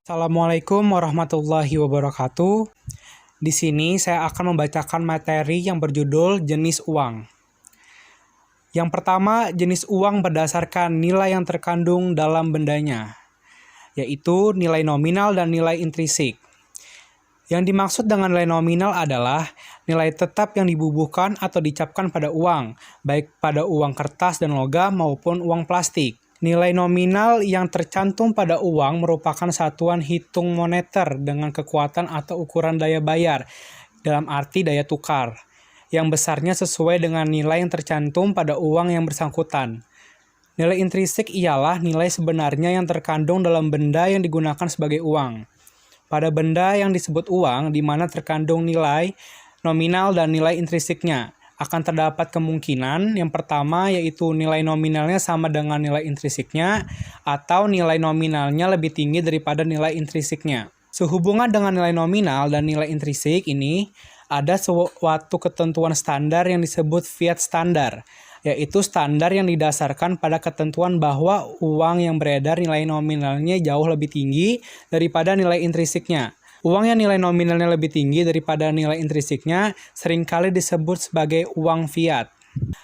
Assalamualaikum warahmatullahi wabarakatuh. Di sini saya akan membacakan materi yang berjudul jenis uang. Yang pertama, jenis uang berdasarkan nilai yang terkandung dalam bendanya, yaitu nilai nominal dan nilai intrinsik. Yang dimaksud dengan nilai nominal adalah nilai tetap yang dibubuhkan atau dicapkan pada uang, baik pada uang kertas dan logam maupun uang plastik. Nilai nominal yang tercantum pada uang merupakan satuan hitung moneter dengan kekuatan atau ukuran daya bayar, dalam arti daya tukar, yang besarnya sesuai dengan nilai yang tercantum pada uang yang bersangkutan. Nilai intrinsik ialah nilai sebenarnya yang terkandung dalam benda yang digunakan sebagai uang. Pada benda yang disebut uang, di mana terkandung nilai nominal dan nilai intrinsiknya, akan terdapat kemungkinan yang pertama yaitu nilai nominalnya sama dengan nilai intrinsiknya atau nilai nominalnya lebih tinggi daripada nilai intrinsiknya. Sehubungan dengan nilai nominal dan nilai intrinsik ini, ada suatu ketentuan standar yang disebut fiat standar, yaitu standar yang didasarkan pada ketentuan bahwa uang yang beredar nilai nominalnya jauh lebih tinggi daripada nilai intrinsiknya. Uang yang nilai nominalnya lebih tinggi daripada nilai intrinsiknya seringkali disebut sebagai uang fiat.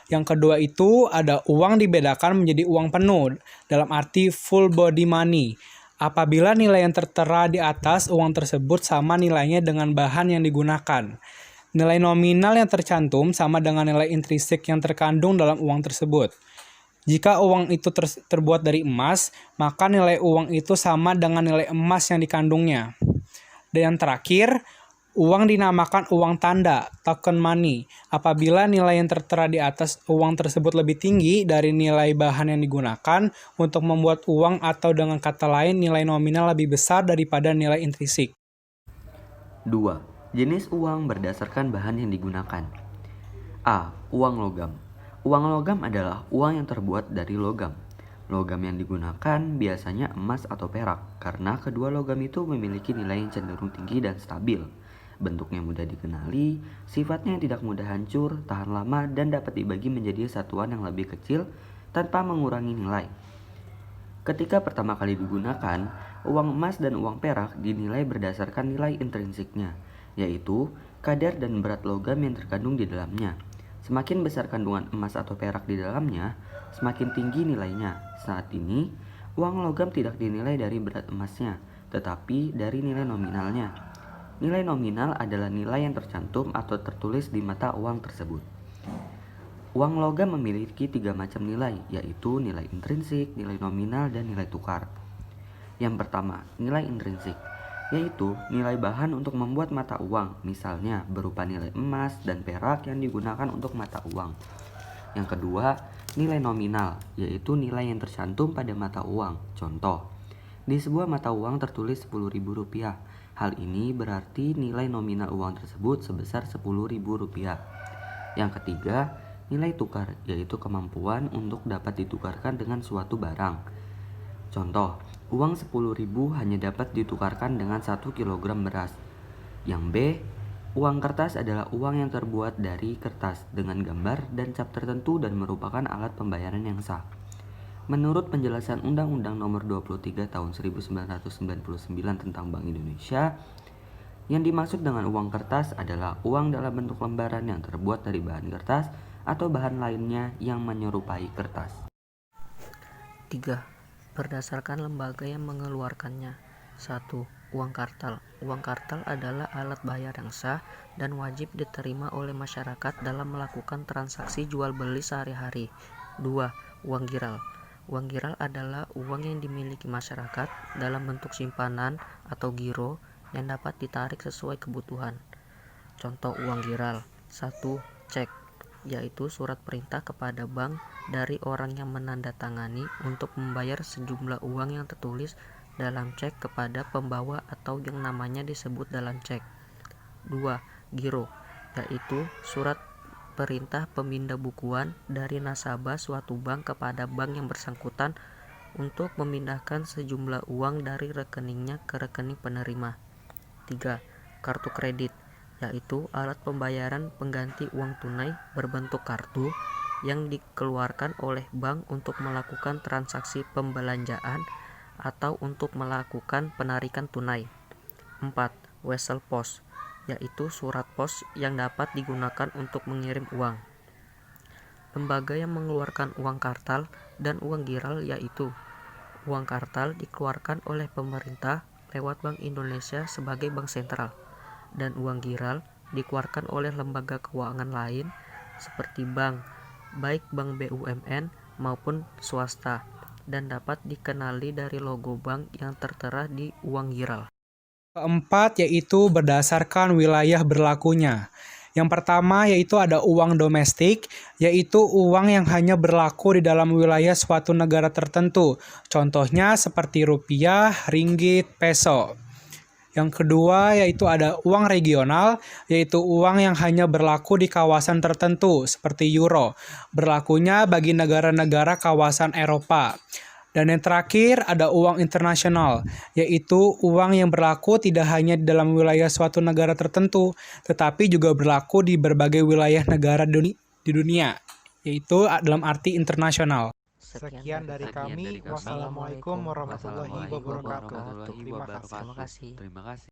Yang kedua itu ada uang dibedakan menjadi uang penuh, dalam arti full body money. Apabila nilai yang tertera di atas uang tersebut sama nilainya dengan bahan yang digunakan. Nilai nominal yang tercantum sama dengan nilai intrinsik yang terkandung dalam uang tersebut. Jika uang itu terbuat dari emas, maka nilai uang itu sama dengan nilai emas yang dikandungnya. Dan yang terakhir, uang dinamakan uang tanda, token money, apabila nilai yang tertera di atas uang tersebut lebih tinggi dari nilai bahan yang digunakan untuk membuat uang atau dengan kata lain nilai nominal lebih besar daripada nilai intrinsik. 2. Jenis uang berdasarkan bahan yang digunakan. A. Uang logam. Uang logam adalah uang yang terbuat dari logam. Logam yang digunakan biasanya emas atau perak, karena kedua logam itu memiliki nilai yang cenderung tinggi dan stabil. Bentuknya mudah dikenali, sifatnya tidak mudah hancur, tahan lama, dan dapat dibagi menjadi satuan yang lebih kecil tanpa mengurangi nilai. Ketika pertama kali digunakan, uang emas dan uang perak dinilai berdasarkan nilai intrinsiknya, yaitu kadar dan berat logam yang terkandung di dalamnya. Semakin besar kandungan emas atau perak di dalamnya, semakin tinggi nilainya. Saat ini, uang logam tidak dinilai dari berat emasnya, tetapi dari nilai nominalnya. Nilai nominal adalah nilai yang tercantum atau tertulis di mata uang tersebut. Uang logam memiliki 3 macam nilai, yaitu nilai intrinsik, nilai nominal, dan nilai tukar. Yang pertama, nilai intrinsik, yaitu nilai bahan untuk membuat mata uang, misalnya berupa nilai emas dan perak yang digunakan untuk mata uang. Yang kedua, nilai nominal, yaitu nilai yang tercantum pada mata uang. Contoh, di sebuah mata uang tertulis Rp10.000. Hal ini berarti nilai nominal uang tersebut sebesar Rp10.000. Yang ketiga, nilai tukar, yaitu kemampuan untuk dapat ditukarkan dengan suatu barang. Contoh, uang 10.000 hanya dapat ditukarkan dengan 1 kg beras. Yang B, uang kertas adalah uang yang terbuat dari kertas dengan gambar dan cap tertentu dan merupakan alat pembayaran yang sah. Menurut penjelasan Undang-Undang Nomor 23 Tahun 1999 tentang Bank Indonesia, yang dimaksud dengan uang kertas adalah uang dalam bentuk lembaran yang terbuat dari bahan kertas atau bahan lainnya yang menyerupai kertas. 3. Berdasarkan lembaga yang mengeluarkannya. 1. Uang kartal. Uang kartal adalah alat bayar yang sah dan wajib diterima oleh masyarakat dalam melakukan transaksi jual beli sehari-hari. 2. Uang giral. Uang giral adalah uang yang dimiliki masyarakat dalam bentuk simpanan atau giro yang dapat ditarik sesuai kebutuhan. Contoh uang giral. 1. Cek, yaitu surat perintah kepada bank dari orang yang menandatangani untuk membayar sejumlah uang yang tertulis dalam cek kepada pembawa atau yang namanya disebut dalam cek. 2. Giro, yaitu surat perintah pemindah bukuan dari nasabah suatu bank kepada bank yang bersangkutan untuk memindahkan sejumlah uang dari rekeningnya ke rekening penerima. 3. Kartu kredit, yaitu alat pembayaran pengganti uang tunai berbentuk kartu yang dikeluarkan oleh bank untuk melakukan transaksi pembelanjaan atau untuk melakukan penarikan tunai. 4. Wesel pos, yaitu surat pos yang dapat digunakan untuk mengirim uang. Lembaga yang mengeluarkan uang kartal dan uang giral yaitu uang kartal dikeluarkan oleh pemerintah lewat Bank Indonesia sebagai bank sentral, dan uang giral dikeluarkan oleh lembaga keuangan lain seperti bank, baik bank BUMN maupun swasta, dan dapat dikenali dari logo bank yang tertera di uang giral. Keempat yaitu berdasarkan wilayah berlakunya. Yang pertama yaitu ada uang domestik, yaitu uang yang hanya berlaku di dalam wilayah suatu negara tertentu. Contohnya seperti rupiah, ringgit, peso. Yang kedua yaitu ada uang regional, yaitu uang yang hanya berlaku di kawasan tertentu seperti euro, berlakunya bagi negara-negara kawasan Eropa. Dan yang terakhir ada uang internasional, yaitu uang yang berlaku tidak hanya di dalam wilayah suatu negara tertentu, tetapi juga berlaku di berbagai wilayah negara di dunia, yaitu dalam arti internasional. Sekian dari kami. Wassalamualaikum warahmatullahi wabarakatuh. Terima kasih. Terima kasih.